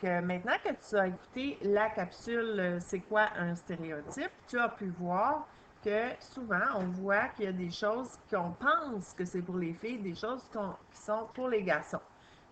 Donc, maintenant que tu as écouté la capsule C'est quoi un stéréotype, tu as pu voir que souvent, on voit qu'il y a des choses qu'on pense que c'est pour les filles, des choses qui sont pour les garçons.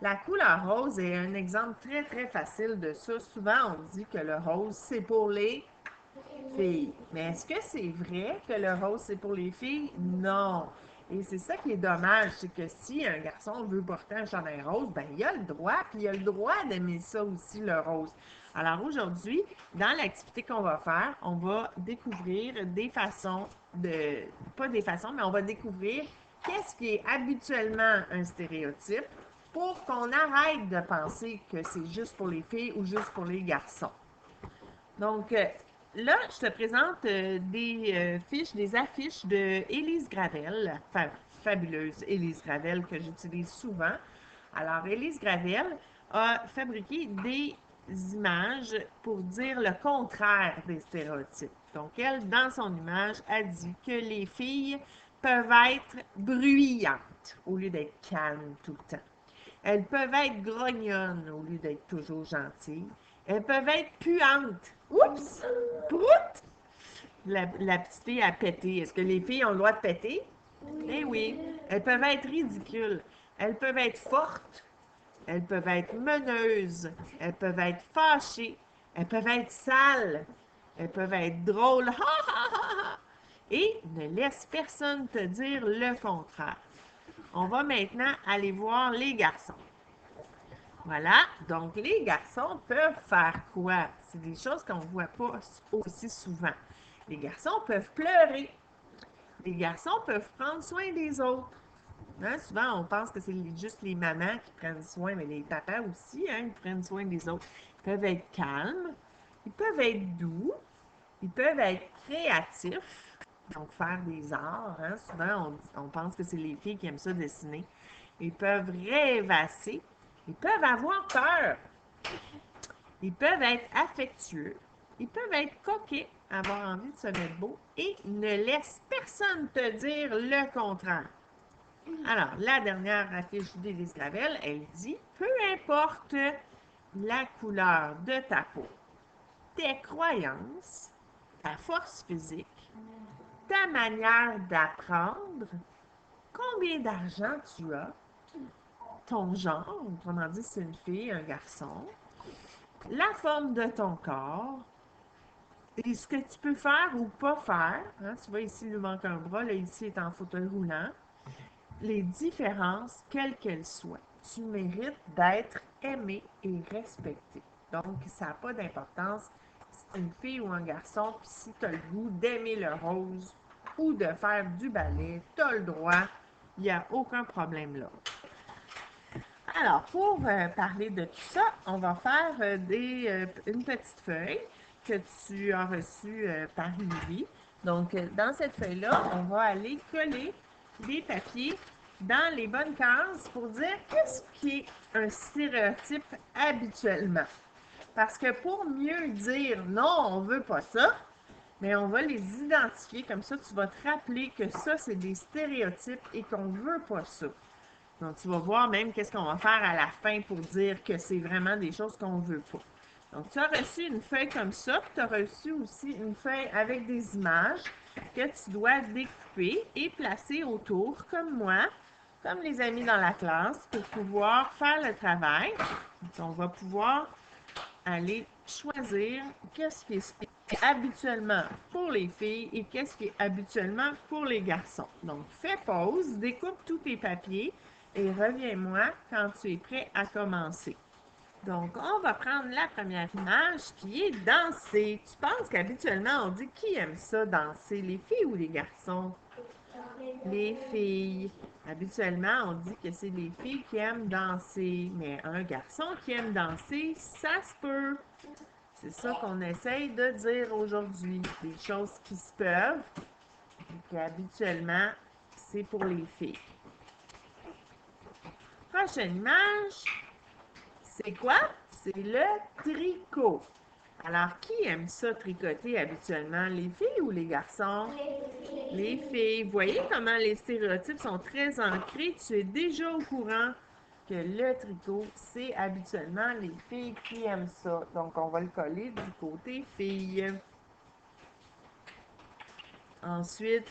La couleur rose est un exemple très, très facile de ça. Souvent, on dit que le rose, c'est pour les filles. Mais est-ce que c'est vrai que le rose, c'est pour les filles? Non. Et c'est ça qui est dommage, c'est que si un garçon veut porter un chandail rose, ben il a le droit, puis il a le droit d'aimer ça aussi, le rose. Alors aujourd'hui, dans l'activité qu'on va faire, on va découvrir des façons pas des façons, mais on va découvrir qu'est-ce qui est habituellement un stéréotype pour qu'on arrête de penser que c'est juste pour les filles ou juste pour les garçons. Donc, là, je te présente des affiches de Élise Gravel, fabuleuse Élise Gravel que j'utilise souvent. Alors, Élise Gravel a fabriqué des images pour dire le contraire des stéréotypes. Donc, elle, dans son image, a dit que les filles peuvent être bruyantes au lieu d'être calmes tout le temps. Elles peuvent être grognonnes au lieu d'être toujours gentilles. Elles peuvent être puantes. Oups! Prout! La petite fille a pété. Est-ce que les filles ont le droit de péter? Eh oui. Elles peuvent être ridicules. Elles peuvent être fortes. Elles peuvent être meneuses. Elles peuvent être fâchées. Elles peuvent être sales. Elles peuvent être drôles. Et ne laisse personne te dire le contraire. On va maintenant aller voir les garçons. Voilà, donc les garçons peuvent faire quoi? C'est des choses qu'on ne voit pas aussi souvent. Les garçons peuvent pleurer. Les garçons peuvent prendre soin des autres. Hein? Souvent, on pense que c'est juste les mamans qui prennent soin, mais les papas aussi, hein, ils prennent soin des autres. Ils peuvent être calmes, ils peuvent être doux, ils peuvent être créatifs, donc faire des arts. Hein? Souvent, on pense que c'est les filles qui aiment ça dessiner. Ils peuvent rêvasser. Ils peuvent avoir peur. Ils peuvent être affectueux. Ils peuvent être coquets, avoir envie de se mettre beau et ne laisse personne te dire le contraire. Alors, la dernière affiche d'Élise Gravel, elle dit « Peu importe la couleur de ta peau, tes croyances, ta force physique, ta manière d'apprendre, combien d'argent tu as, ton genre, autrement dit, c'est une fille, un garçon, la forme de ton corps, et ce que tu peux faire ou pas faire, hein, tu vois ici, il lui manque un bras, là, ici, il est en fauteuil roulant, les différences, quelles qu'elles soient. Tu mérites d'être aimé et respecté. Donc, ça n'a pas d'importance si c'est une fille ou un garçon, puis si tu as le goût d'aimer le rose ou de faire du ballet, tu as le droit, il n'y a aucun problème là. Alors, pour parler de tout ça, on va faire une petite feuille que tu as reçue par Lily. Donc, dans cette feuille-là, on va aller coller des papiers dans les bonnes cases pour dire qu'est-ce qui est un stéréotype habituellement. Parce que pour mieux dire non, on ne veut pas ça, mais on va les identifier. Comme ça, tu vas te rappeler que ça, c'est des stéréotypes et qu'on ne veut pas ça. Donc, tu vas voir même qu'est-ce qu'on va faire à la fin pour dire que c'est vraiment des choses qu'on ne veut pas. Donc, tu as reçu une feuille comme ça, puis tu as reçu aussi une feuille avec des images que tu dois découper et placer autour, comme moi, comme les amis dans la classe, pour pouvoir faire le travail. Donc, on va pouvoir aller choisir qu'est-ce qui est habituellement pour les filles et qu'est-ce qui est habituellement pour les garçons. Donc, fais pause, découpe tous tes papiers et reviens-moi quand tu es prêt à commencer. Donc, on va prendre la première image qui est danser. Tu penses qu'habituellement, on dit qui aime ça danser, les filles ou les garçons? Les filles. Habituellement, on dit que c'est les filles qui aiment danser, mais un garçon qui aime danser, ça se peut. C'est ça qu'on essaye de dire aujourd'hui. Des choses qui se peuvent, et qu'habituellement, c'est pour les filles. Prochaine image, c'est quoi? C'est le tricot. Alors, qui aime ça tricoter habituellement? Les filles ou les garçons? Les filles. Vous voyez comment les stéréotypes sont très ancrés? Tu es déjà au courant que le tricot, c'est habituellement les filles qui aiment ça. Donc, on va le coller du côté filles. Ensuite,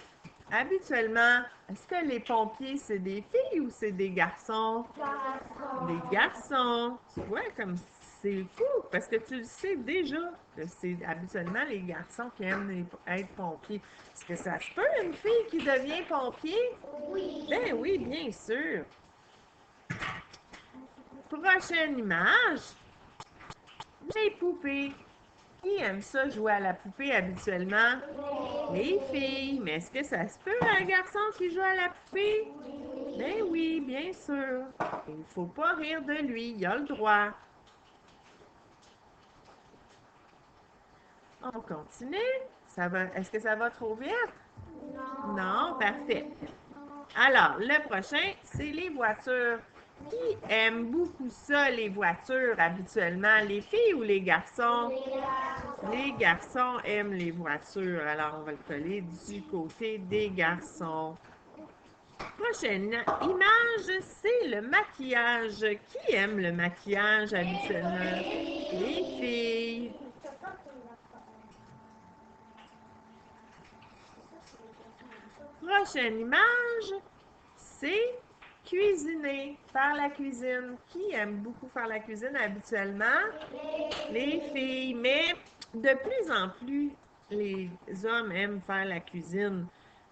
habituellement, est-ce que les pompiers, c'est des filles ou c'est des garçons? Des garçons. Tu vois, comme c'est fou, parce que tu le sais déjà que c'est habituellement les garçons qui aiment être pompiers. Est-ce que ça se peut, une fille qui devient pompier? Oui. Ben oui, bien sûr. Prochaine image. Les poupées. Qui aime ça jouer à la poupée habituellement? Les filles. Mais est-ce que ça se peut, un garçon qui joue à la poupée? Ben oui, bien sûr. Il ne faut pas rire de lui, il a le droit. On continue. Est-ce que ça va trop vite? Non, parfait. Alors, le prochain, c'est les voitures. Qui aime beaucoup ça, les voitures, habituellement? Les filles ou les garçons? Les garçons aiment les voitures. Alors, on va le coller du côté des garçons. Prochaine image, c'est le maquillage. Qui aime le maquillage habituellement? Les filles. Prochaine image, c'est cuisiner, faire la cuisine. Qui aime beaucoup faire la cuisine habituellement? Les filles. Mais de plus en plus, les hommes aiment faire la cuisine.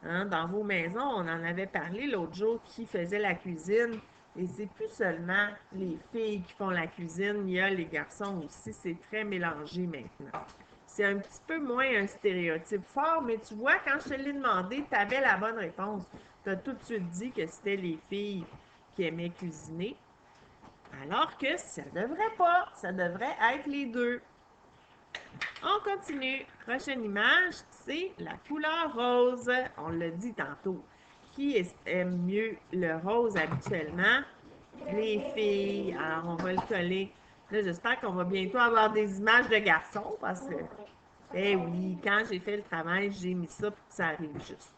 Hein? Dans vos maisons, on en avait parlé l'autre jour qui faisait la cuisine. Et c'est plus seulement les filles qui font la cuisine, il y a les garçons aussi. C'est très mélangé maintenant. C'est un petit peu moins un stéréotype fort, mais tu vois, quand je te l'ai demandé, tu avais la bonne réponse. Tu as tout de suite dit que c'était les filles qui aimaient cuisiner. Alors que ça devrait pas. Ça devrait être les deux. On continue. Prochaine image, c'est la couleur rose. On l'a dit tantôt. Qui aime mieux le rose habituellement? Les filles. Alors, on va le coller. Là, j'espère qu'on va bientôt avoir des images de garçons parce que, eh oui, quand j'ai fait le travail, j'ai mis ça pour que ça arrive juste.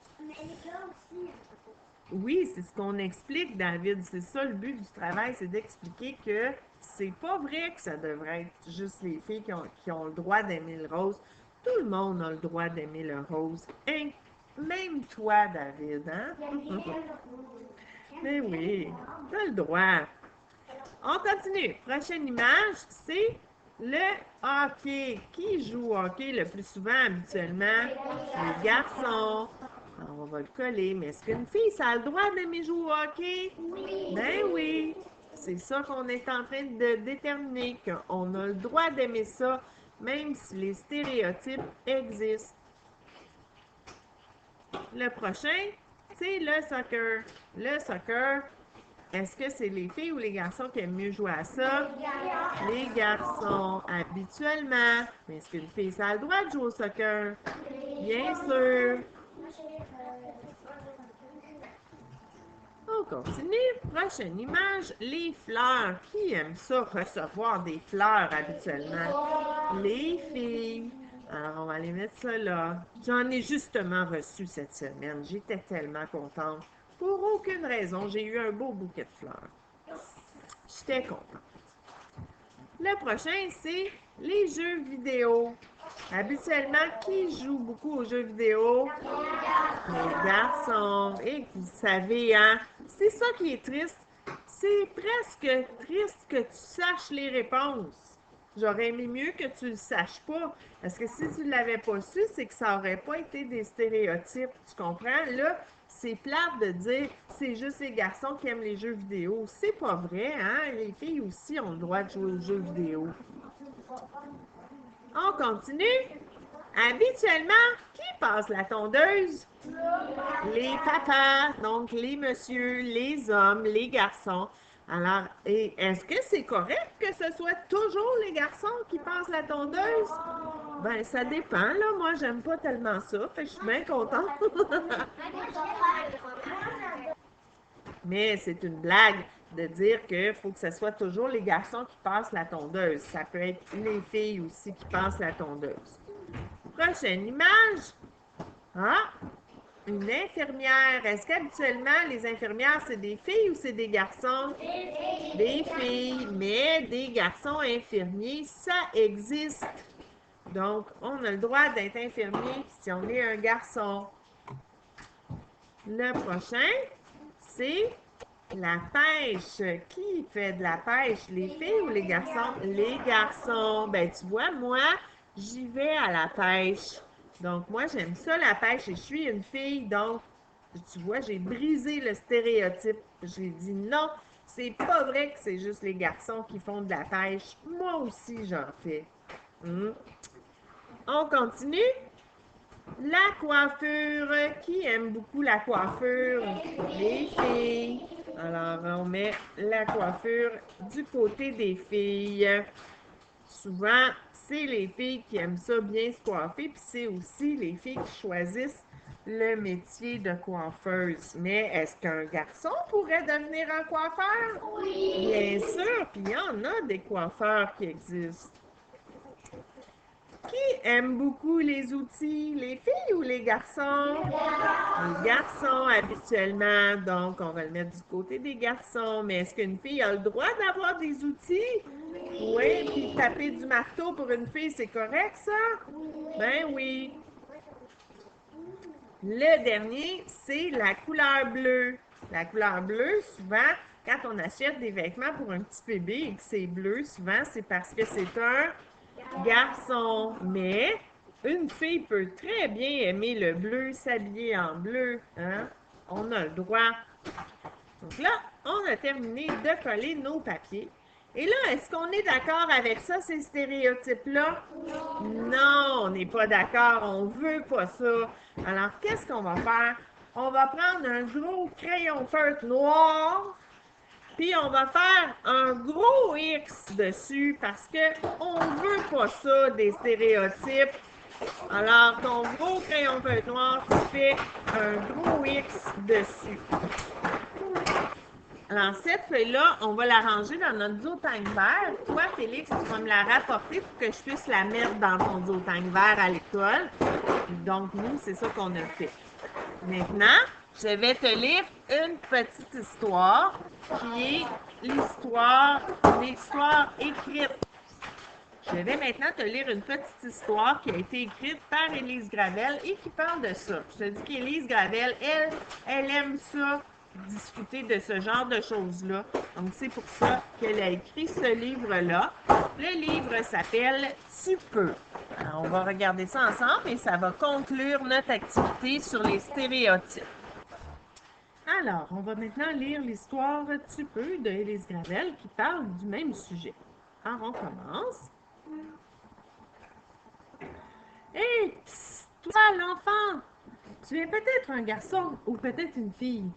Oui, c'est ce qu'on explique, David. C'est ça le but du travail, c'est d'expliquer que c'est pas vrai que ça devrait être juste les filles qui ont le droit d'aimer le rose. Tout le monde a le droit d'aimer le rose. Même toi, David, hein? Mais oui, tu as le droit. On continue. Prochaine image, c'est le hockey. Qui joue au hockey le plus souvent habituellement? Les garçons. Alors, on va le coller. Mais est-ce qu'une fille, ça a le droit d'aimer jouer au hockey? Ben oui. C'est ça qu'on est en train de déterminer, qu'on a le droit d'aimer ça, même si les stéréotypes existent. Le prochain, c'est le soccer. Le soccer, est-ce que c'est les filles ou les garçons qui aiment mieux jouer à ça? Les garçons, habituellement. Mais est-ce qu'une fille, ça a le droit de jouer au soccer? Bien sûr. On continue. Prochaine image, les fleurs. Qui aime ça, recevoir des fleurs habituellement? Les filles. Alors, on va aller mettre ça là. J'en ai justement reçu cette semaine. J'étais tellement contente. Pour aucune raison, j'ai eu un beau bouquet de fleurs. J'étais contente. Le prochain, c'est les jeux vidéo. Habituellement, qui joue beaucoup aux jeux vidéo? Les garçons. Et vous savez, hein, c'est ça qui est triste. C'est presque triste que tu saches les réponses. J'aurais aimé mieux que tu le saches pas. Parce que si tu ne l'avais pas su, c'est que ça n'aurait pas été des stéréotypes. Tu comprends? Là, c'est plate de dire c'est juste les garçons qui aiment les jeux vidéo. C'est pas vrai, hein? Les filles aussi ont le droit de jouer aux jeux vidéo. On continue. Habituellement, qui passe la tondeuse? Les papas, donc les messieurs, les hommes, les garçons. Alors, est-ce que c'est correct que ce soit toujours les garçons qui passent la tondeuse? Ben, ça dépend, là. Moi, j'aime pas tellement ça. Fait que je suis bien contente. Mais c'est une blague de dire qu'il faut que ce soit toujours les garçons qui passent la tondeuse. Ça peut être les filles aussi qui passent la tondeuse. Prochaine image. Ah! Une infirmière. Est-ce qu'habituellement, les infirmières, c'est des filles ou c'est des garçons? Des filles. Mais des garçons infirmiers, ça existe. Donc, on a le droit d'être infirmier si on est un garçon. Le prochain, c'est la pêche. Qui fait de la pêche? Les filles ou les garçons? Les garçons. Ben, tu vois, moi, j'y vais à la pêche. Donc, moi, j'aime ça, la pêche, et je suis une fille. Donc, tu vois, j'ai brisé le stéréotype. J'ai dit non, c'est pas vrai que c'est juste les garçons qui font de la pêche. Moi aussi, j'en fais. On continue. La coiffure. Qui aime beaucoup la coiffure? Les filles. Alors, on met la coiffure du côté des filles. Souvent, c'est les filles qui aiment ça bien se coiffer, puis c'est aussi les filles qui choisissent le métier de coiffeuse. Mais est-ce qu'un garçon pourrait devenir un coiffeur? Oui! Bien sûr, puis il y en a des coiffeurs qui existent. Qui aime beaucoup les outils, les filles ou les garçons? Les garçons, habituellement. Donc, on va le mettre du côté des garçons. Mais est-ce qu'une fille a le droit d'avoir des outils? Oui, puis taper du marteau pour une fille, c'est correct, ça? Ben oui. Le dernier, c'est la couleur bleue. La couleur bleue, souvent, quand on achète des vêtements pour un petit bébé et que c'est bleu, souvent, c'est parce que c'est un garçon. Mais une fille peut très bien aimer le bleu, s'habiller en bleu. Hein? On a le droit. Donc là, on a terminé de coller nos papiers. Et là, est-ce qu'on est d'accord avec ça, ces stéréotypes-là? Non, on n'est pas d'accord. On veut pas ça. Alors, qu'est-ce qu'on va faire? On va prendre un gros crayon feutre noir, puis on va faire un gros X dessus parce qu'on ne veut pas ça, des stéréotypes. Alors, ton gros crayon feutre noir, tu fais un gros X dessus. Alors, cette feuille-là, on va la ranger dans notre zootank vert. Toi, Félix, tu vas me la rapporter pour que je puisse la mettre dans ton zootank vert à l'école. Donc, nous, c'est ça qu'on a fait. Maintenant, je vais te lire une petite histoire qui est l'histoire écrite. Je vais maintenant te lire une petite histoire qui a été écrite par Élise Gravel et qui parle de ça. Je te dis qu'Élise Gravel, elle aime ça, discuter de ce genre de choses-là. Donc, c'est pour ça qu'elle a écrit ce livre-là. Le livre s'appelle « Tu peux ». Alors, on va regarder ça ensemble et ça va conclure notre activité sur les stéréotypes. Alors, on va maintenant lire l'histoire « Tu peux » de Élise Gravel qui parle du même sujet. Alors, on commence. Hé, toi, l'enfant, tu es peut-être un garçon ou peut-être une fille.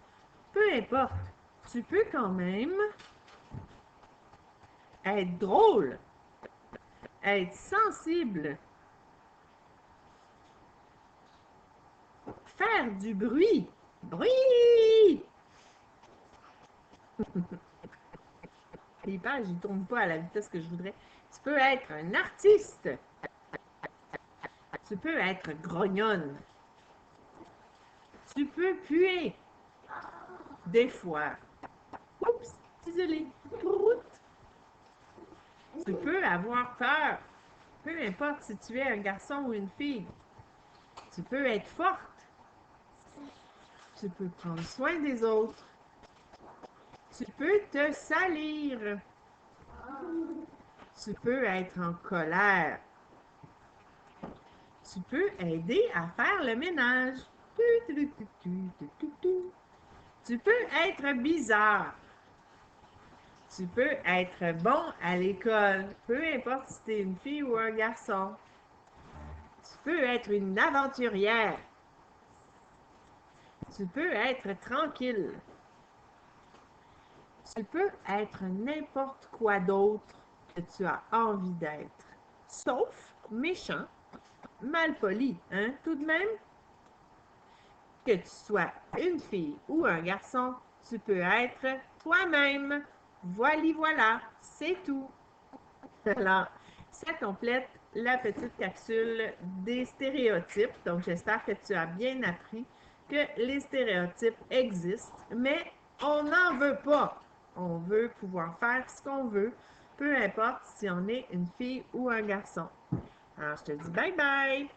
Peu importe, tu peux quand même être drôle, être sensible, faire du bruit. Bruit! Les pages, ils tournent pas à la vitesse que je voudrais. Tu peux être un artiste. Tu peux être grognonne. Tu peux puer. Des fois. Oups, désolé. Tu peux avoir peur. Peu importe si tu es un garçon ou une fille. Tu peux être forte. Tu peux prendre soin des autres. Tu peux te salir. Tu peux être en colère. Tu peux aider à faire le ménage. Tu peux être bizarre. Tu peux être bon à l'école, peu importe si tu es une fille ou un garçon. Tu peux être une aventurière. Tu peux être tranquille. Tu peux être n'importe quoi d'autre que tu as envie d'être. Sauf méchant, malpoli, hein, tout de même. Que tu sois une fille ou un garçon, tu peux être toi-même. Voilà, c'est tout. Alors, ça complète la petite capsule des stéréotypes. Donc, j'espère que tu as bien appris que les stéréotypes existent, mais on n'en veut pas. On veut pouvoir faire ce qu'on veut, peu importe si on est une fille ou un garçon. Alors, je te dis bye bye!